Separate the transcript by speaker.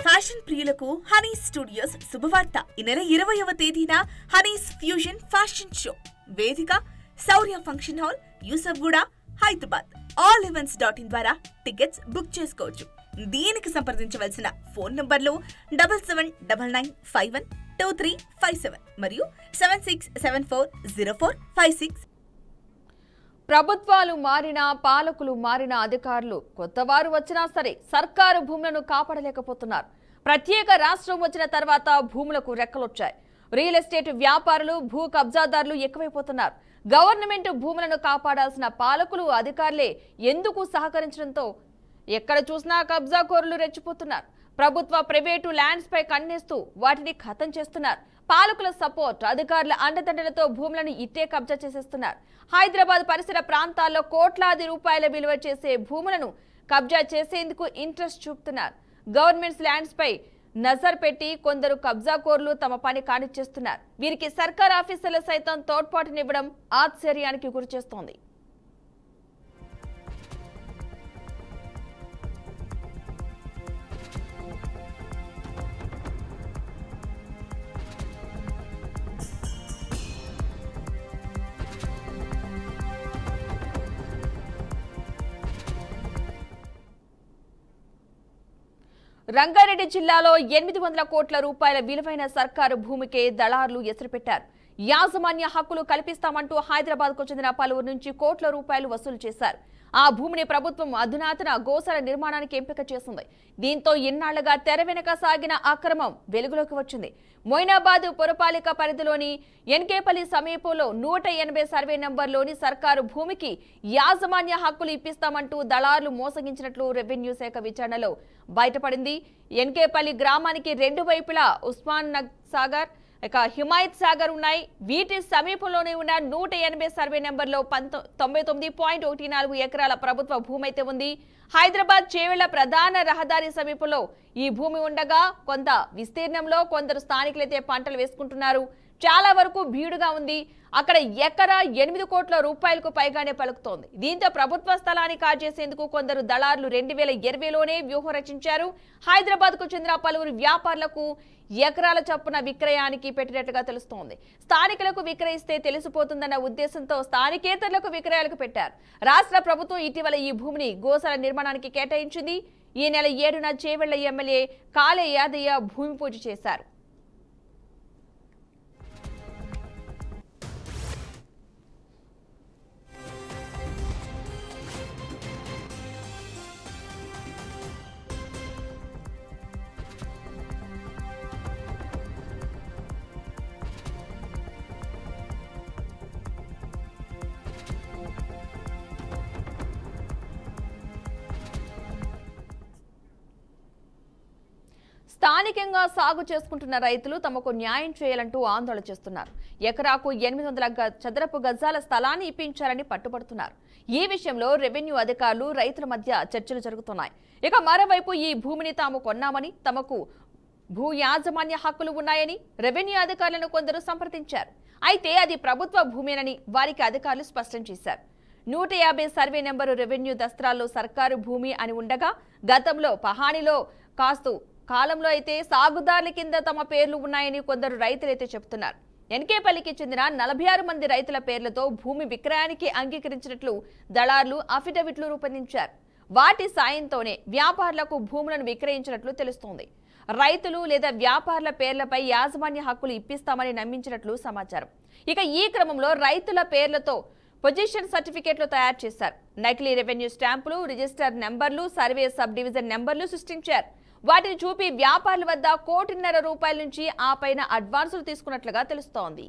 Speaker 1: Fashion ప్రియులకు Honey's studios శుభవార్త. ఈ నెల 20వ తేదీన హనీస్ ఫ్యూజన్ ఫ్యాషన్ షో వేదిక Shaurya function hall, Yousufguda, Hyderabad. allevents.in ద్వారా టికెట్స్ బుక్ చేసుకోవచ్చు. దీనికి సంప్రదించవలసిన ఫోన్ నంబర్లు 7799512357 మరియు 76740456.
Speaker 2: ప్రభుత్వాలు మారినా, పాలకులు మారినా, అధికారులు కొత్తవారు వచ్చినా సరే సర్కారు భూములను కాపాడలేకపోతున్నారు. ప్రత్యేక రాష్ట్రం వచ్చిన తర్వాత భూములకు రెక్కలొచ్చాయి. రియల్ ఎస్టేట్ వ్యాపారులు, భూ కబ్జాదారులు ఎక్కువైపోతున్నారు. గవర్నమెంట్ భూములను కాపాడాల్సిన పాలకులు, అధికారులే ఎందుకు సహకరించడంతో ఎక్కడ చూసినా కబ్జాకోరులు రెచ్చిపోతున్నారు. ప్రభుత్వ, ప్రైవేటు ల్యాండ్స్ పై కన్నేస్తూ వాటిని ఖతం చేస్తున్నారు. పాలకుల సపోర్ట్, అధికారుల అండదండలతో భూములను ఇట్టే కబ్జా చేసేస్తున్నారు. హైదరాబాద్ పరిసర ప్రాంతాల్లో కోట్లాది రూపాయల విలువ చేసే భూములను కబ్జా చేసేందుకు ఇంట్రెస్ట్ చూపుతున్నారు. గవర్నమెంట్స్ ల్యాండ్స్ పై నజర్ పెట్టి కొందరు కబ్జాకోర్లు తమ పని కానిచ్చేస్తున్నారు. వీరికి సర్కార్ ఆఫీసర్లు సైతం తోడ్పాటునివ్వడం ఆశ్చర్యానికి గురిచేస్తోంది. రంగారెడ్డి జిల్లాలో 800 కోట్ల రూపాయల విలువైన సర్కారు భూమికే దళారులు ఎసరుపెట్టారు. యాజమాన్య హక్కులు కల్పిస్తామంటూ హైదరాబాద్కు చెందిన పలువురు నుంచి కోట్ల రూపాయలు వసూలు చేశారు. ఆ భూమిని ప్రభుత్వం అధునాతన గోశాల నిర్మాణానికి ఎంపిక చేసింది. దీంతో ఇన్నాళ్లుగా తెర వెనుక సాగిన అక్రమం వెలుగులోకి వచ్చింది. మొయినాబాద్ పురపాలిక పరిధిలోని ఎన్కేపల్లి సమీపంలో 180 సర్వే నంబర్లోని సర్కారు భూమికి యాజమాన్య హక్కులు ఇప్పిస్తామంటూ దళారులు మోసగించినట్లు రెవెన్యూ శాఖ విచారణలో బయటపడింది. ఎన్కేపల్లి గ్రామానికి రెండు వైపులా ఉస్మాన్ సాగర్, హిమాయత్ సాగర్ ఉన్నాయి. వీటి సమీపంలోనే ఉన్న 180 సర్వే నెంబర్లో 99.14 ఎకరాల ప్రభుత్వ భూమి అయితే ఉంది. హైదరాబాద్ చేవెళ్ల ప్రధాన రహదారి సమీపంలో ఈ భూమి ఉండగా కొంత విస్తీర్ణంలో కొందరు స్థానికులైతే పంటలు వేసుకుంటున్నారు. చాలా వరకు బీడుగా ఉంది. అక్కడ ఎకరా 8 కోట్ల రూపాయలకు పైగానే పలుకుతోంది. దీంతో ప్రభుత్వ స్థలాన్ని కాజేసేందుకు కొందరు దళారులు 2020లోనే వ్యూహం రచించారు. హైదరాబాద్ కు చెందిన పలువురు వ్యాపారులకు ఎకరాల చొప్పున విక్రయానికి పెట్టినట్టుగా తెలుస్తోంది. స్థానికులకు విక్రయిస్తే తెలిసిపోతుందన్న ఉద్దేశంతో స్థానికేతరులకు విక్రయాలకు పెట్టారు. రాష్ట్ర ప్రభుత్వం ఇటీవల ఈ భూమిని గోశాల నిర్మాణానికి కేటాయించింది. ఈ నెల 7న చేవెళ్ల ఎమ్మెల్యే కాళే యాదయ్య భూమి పూజ చేశారు. స్థానికంగా సాగు చేసుకుంటున్న రైతులు తమకు న్యాయం చేయాలంటూ ఆందోళన చేస్తున్నారు. ఎకరాకు 800 చదరపు గజాల స్థలాన్ని ఇప్పించాలని పట్టుబడుతున్నారు. ఈ విషయంలో రెవెన్యూ అధికారులు, రైతుల మధ్య చర్చలు జరుగుతున్నాయి. ఇక మరోవైపు ఈ భూమిని తాము కొన్నామని, తమకు భూ యాజమాన్య హక్కులు ఉన్నాయని రెవెన్యూ అధికారులను కొందరు సంప్రదించారు. అయితే అది ప్రభుత్వ భూమేనని వారికి అధికారులు స్పష్టం చేశారు. 150 సర్వే నెంబరు రెవెన్యూ దస్త్రాల్లో సర్కారు భూమి అని ఉండగా గతంలో పహాణిలో కాలంలో అయితే సాగుదారుల కింద తమ పేర్లు ఉన్నాయని కొందరు రైతులైతే చెబుతున్నారు. ఎన్కేపల్లికి చెందిన 46 మంది రైతుల పేర్లతో భూమి విక్రయానికి అంగీకరించినట్లు దళారులు అఫిడవిట్లు రూపొందించారు. వాటి సాయంతోనే వ్యాపారులకు భూములను విక్రయించినట్లు తెలుస్తోంది. రైతులు లేదా వ్యాపారుల పేర్లపై యాజమాన్య హక్కులు ఇప్పిస్తామని నమ్మించినట్లు సమాచారం. ఇక ఈ క్రమంలో రైతుల పేర్లతో పొజిషన్ సర్టిఫికేట్లు తయారు చేశారు. నకిలీ రెవెన్యూ స్టాంపులు, రిజిస్టర్ నెంబర్లు, సర్వే సబ్ డివిజన్ నెంబర్లు సృష్టించారు. వాటిని చూపి వ్యాపారుల వద్ద 1.5 కోటి రూపాయల నుంచి ఆ పైన అడ్వాన్సులు తీసుకున్నట్లుగా తెలుస్తోంది.